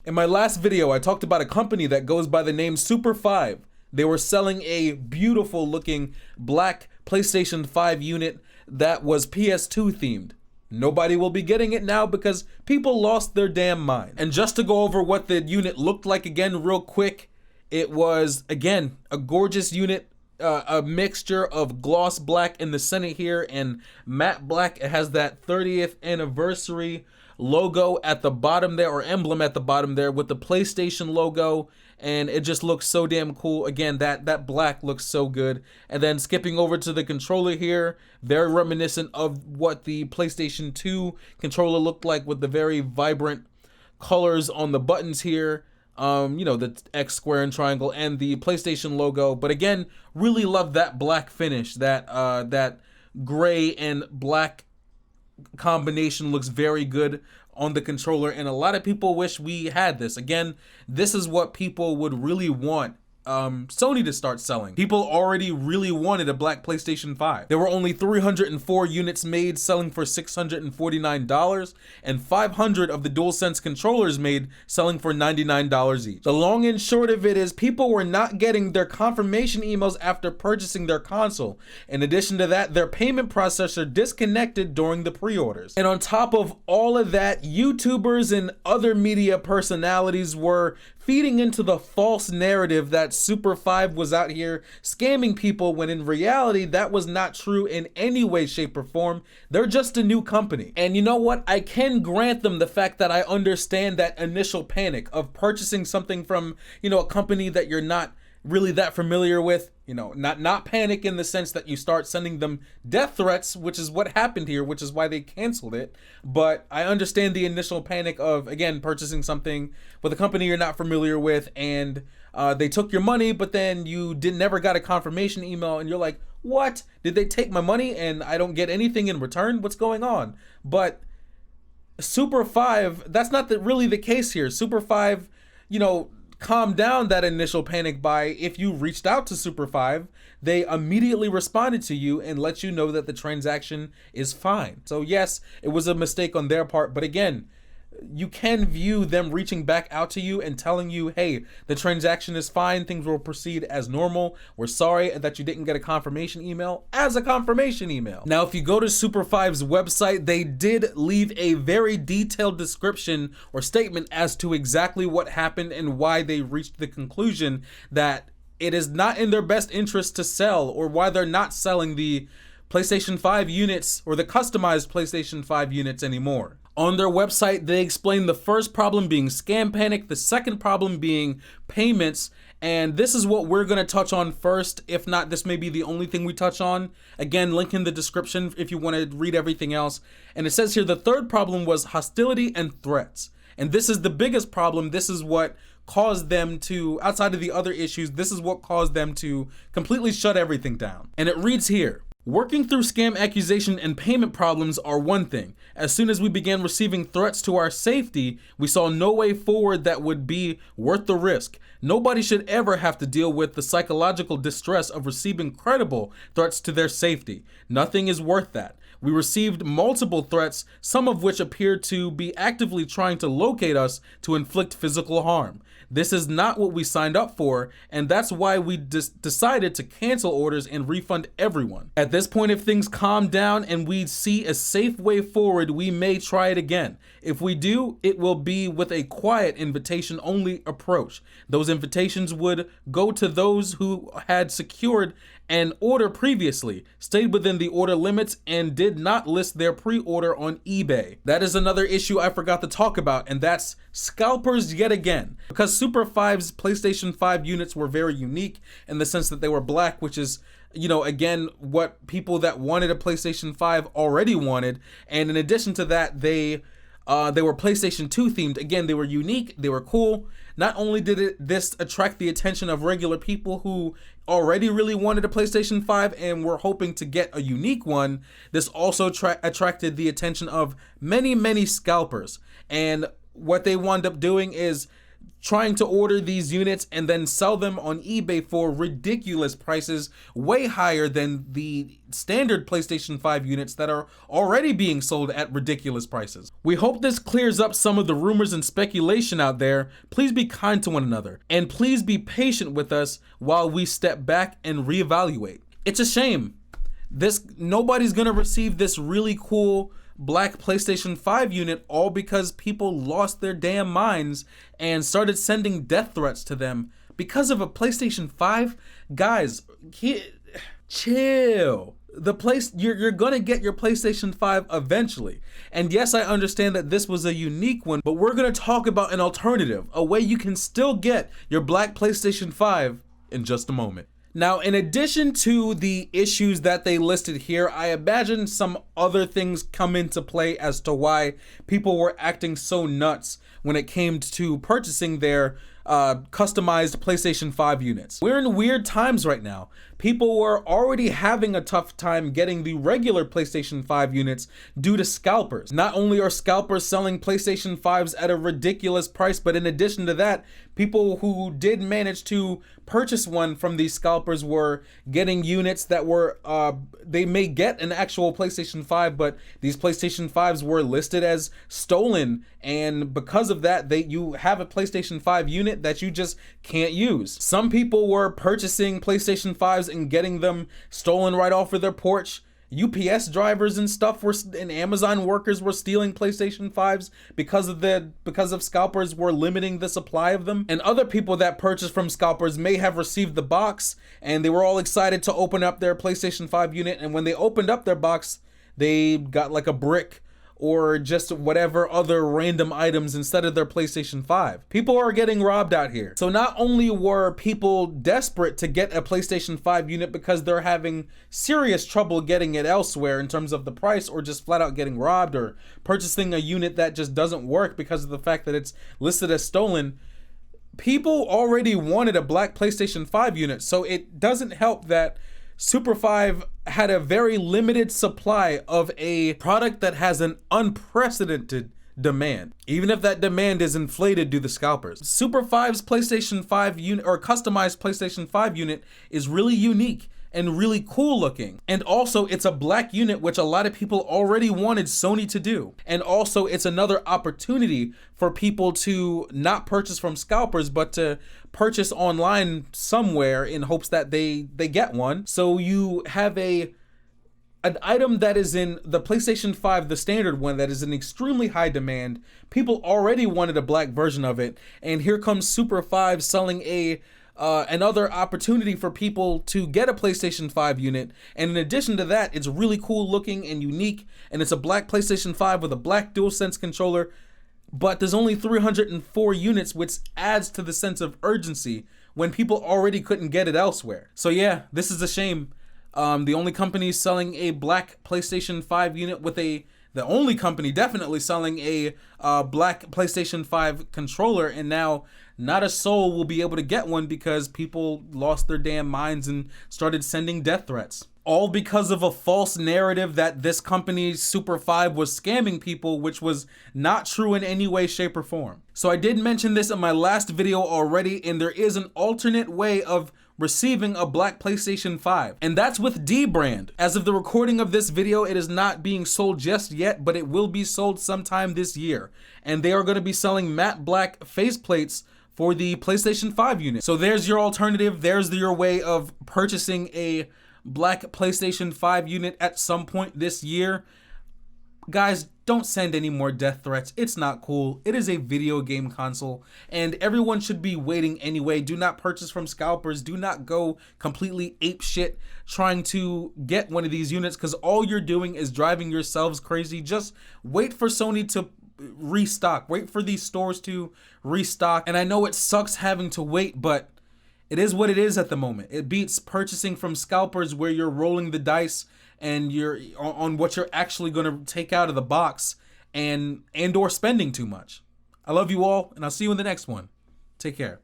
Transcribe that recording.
In my last video, I talked about a company that goes by the name Super5. They were selling a beautiful looking black PlayStation 5 unit that was PS2 themed. Nobody will be getting it now because people lost their damn mind. And just to go over what the unit looked like again real quick, it was, again, a gorgeous unit, a mixture of gloss black in the center here and matte black. It has that 30th anniversary logo at the bottom there, or emblem at the bottom there with the PlayStation logo, and it just looks so damn cool. Again, that black looks so good. And then skipping over to the controller here, very reminiscent of what the PlayStation 2 controller looked like with the very vibrant colors on the buttons here. You know, the X, square, and triangle, and the PlayStation logo. But again, really love that black finish. That gray and black combination looks very good on the controller, and a lot of people wish we had this. Again, this is what people would really want Sony to start selling. People already really wanted a black PlayStation 5. There were only 304 units made, selling for $649, and 500 of the DualSense controllers made, selling for $99 each. The long and short of it is people were not getting their confirmation emails after purchasing their console. In addition to that, their payment processor disconnected during the pre-orders. And on top of all of that, YouTubers and other media personalities were feeding into the false narrative that Super5 was out here scamming people, when in reality that was not true in any way, shape, or form. They're just a new company. And you know what? I can grant them the fact that I understand that initial panic of purchasing something from, you know, a company that you're not really that familiar with. You know, not panic in the sense that you start sending them death threats, which is what happened here, which is why they canceled it. But I understand the initial panic of, again, purchasing something with a company you're not familiar with, and they took your money, but then you never got a confirmation email, and you're like, what? Did they take my money and I don't get anything in return? What's going on? But Super5, that's not really the case here. Super5, you know, calm down that initial panic by, if you reached out to Super5, they immediately responded to you and let you know that the transaction is fine. So yes, it was a mistake on their part, but again, you can view them reaching back out to you and telling you, hey, the transaction is fine, things will proceed as normal, we're sorry that you didn't get a confirmation email, as a confirmation email. Now, if you go to Super5's website, they did leave a very detailed description or statement as to exactly what happened and why they reached the conclusion that it is not in their best interest to sell, or why they're not selling the PlayStation 5 units or the customized PlayStation 5 units anymore. On their website, they explain the first problem being scam panic, the second problem being payments, and this is what we're going to touch on first. If not, this may be the only thing we touch on. Again, link in the description if you want to read everything else. And it says here, the third problem was hostility and threats. And this is the biggest problem. This is what caused them to, outside of the other issues, this is what caused them to completely shut everything down. And it reads here, working through scam accusation and payment problems are one thing. As soon as we began receiving threats to our safety, we saw no way forward that would be worth the risk. Nobody should ever have to deal with the psychological distress of receiving credible threats to their safety. Nothing is worth that. We received multiple threats, some of which appeared to be actively trying to locate us to inflict physical harm. This is not what we signed up for, and that's why we decided to cancel orders and refund everyone. At this point, if things calm down and we see a safe way forward, we may try it again. If we do, it will be with a quiet invitation-only approach. Those invitations would go to those who had secured an order previously, stayed within the order limits, and did not list their pre-order on eBay. That is another issue I forgot to talk about, and that's scalpers yet again. Because Super5's PlayStation 5 units were very unique in the sense that they were black, which is, you know, again, what people that wanted a PlayStation 5 already wanted. And in addition to that, they were PlayStation 2 themed. Again, they were unique, they were cool. Not only did this attract the attention of regular people who already really wanted a PlayStation 5 and were hoping to get a unique one, this also attracted the attention of many, many scalpers. And what they wound up doing is trying to order these units and then sell them on eBay for ridiculous prices, way higher than the standard PlayStation 5 units that are already being sold at ridiculous prices. We hope this clears up some of the rumors and speculation out there. Please be kind to one another, and please be patient with us while we step back and reevaluate. It's a shame. Nobody's gonna receive this really cool black PlayStation 5 unit all because people lost their damn minds and started sending death threats to them because of a PlayStation 5. Guys, chill. You're gonna get your PlayStation 5 eventually. And yes, I understand that this was a unique one, but we're gonna talk about an alternative, a way you can still get your black PlayStation 5 in just a moment. Now, in addition to the issues that they listed here, I imagine some other things come into play as to why people were acting so nuts when it came to purchasing their customized PlayStation 5 units. We're in weird times right now. People were already having a tough time getting the regular PlayStation 5 units due to scalpers. Not only are scalpers selling PlayStation 5s at a ridiculous price, but in addition to that, people who did manage to purchase one from these scalpers were getting units that were, they may get an actual PlayStation 5, but these PlayStation 5s were listed as stolen, and because of that, you have a PlayStation 5 unit that you just can't use. Some people were purchasing PlayStation 5s and getting them stolen right off of their porch. UPS drivers and stuff and Amazon workers were stealing PlayStation 5s because of scalpers were limiting the supply of them. And other people that purchased from scalpers may have received the box and they were all excited to open up their PlayStation 5 unit, and when they opened up their box, they got like a brick or just whatever other random items instead of their PlayStation 5. People are getting robbed out here. So not only were people desperate to get a PlayStation 5 unit because they're having serious trouble getting it elsewhere in terms of the price, or just flat out getting robbed, or purchasing a unit that just doesn't work because of the fact that it's listed as stolen, people already wanted a black PlayStation 5 unit. So it doesn't help that Super5 had a very limited supply of a product that has an unprecedented demand, even if that demand is inflated due to scalpers. Super5's PlayStation 5 unit, or customized PlayStation 5 unit, is really unique and really cool looking. And also it's a black unit, which a lot of people already wanted Sony to do. And also it's another opportunity for people to not purchase from scalpers, but to purchase online somewhere in hopes that they get one. So you have an item that is in the PlayStation 5, the standard one, that is in extremely high demand. People already wanted a black version of it, and here comes Super5 selling another opportunity for people to get a PlayStation 5 unit. And in addition to that, it's really cool looking and unique, and it's a black PlayStation 5 with a black DualSense controller, but there's only 304 units, which adds to the sense of urgency when people already couldn't get it elsewhere. So yeah, this is a shame. The only company selling a black PlayStation 5 unit the only company definitely selling a black PlayStation 5 controller, and now not a soul will be able to get one because people lost their damn minds and started sending death threats. All because of a false narrative that this company, Super5, was scamming people, which was not true in any way, shape, or form. So I did mention this in my last video already, and there is an alternate way of receiving a black PlayStation 5, and that's with dbrand. As of the recording of this video, it is not being sold just yet, but it will be sold sometime this year, and they are going to be selling matte black faceplates for the PlayStation 5 unit. So there's your alternative. There's your way of purchasing a black PlayStation 5 unit at some point this year. Guys, don't send any more death threats. It's not cool. It is a video game console, and everyone should be waiting anyway. Do not purchase from scalpers. Do not go completely apeshit trying to get one of these units, because all you're doing is driving yourselves crazy. Just wait for Sony to restock. Wait for these stores to restock. And I know it sucks having to wait, but it is what it is at the moment. It beats purchasing from scalpers where you're rolling the dice and you're on what you're actually going to take out of the box and or spending too much. I love you all, and I'll see you in the next one. Take care.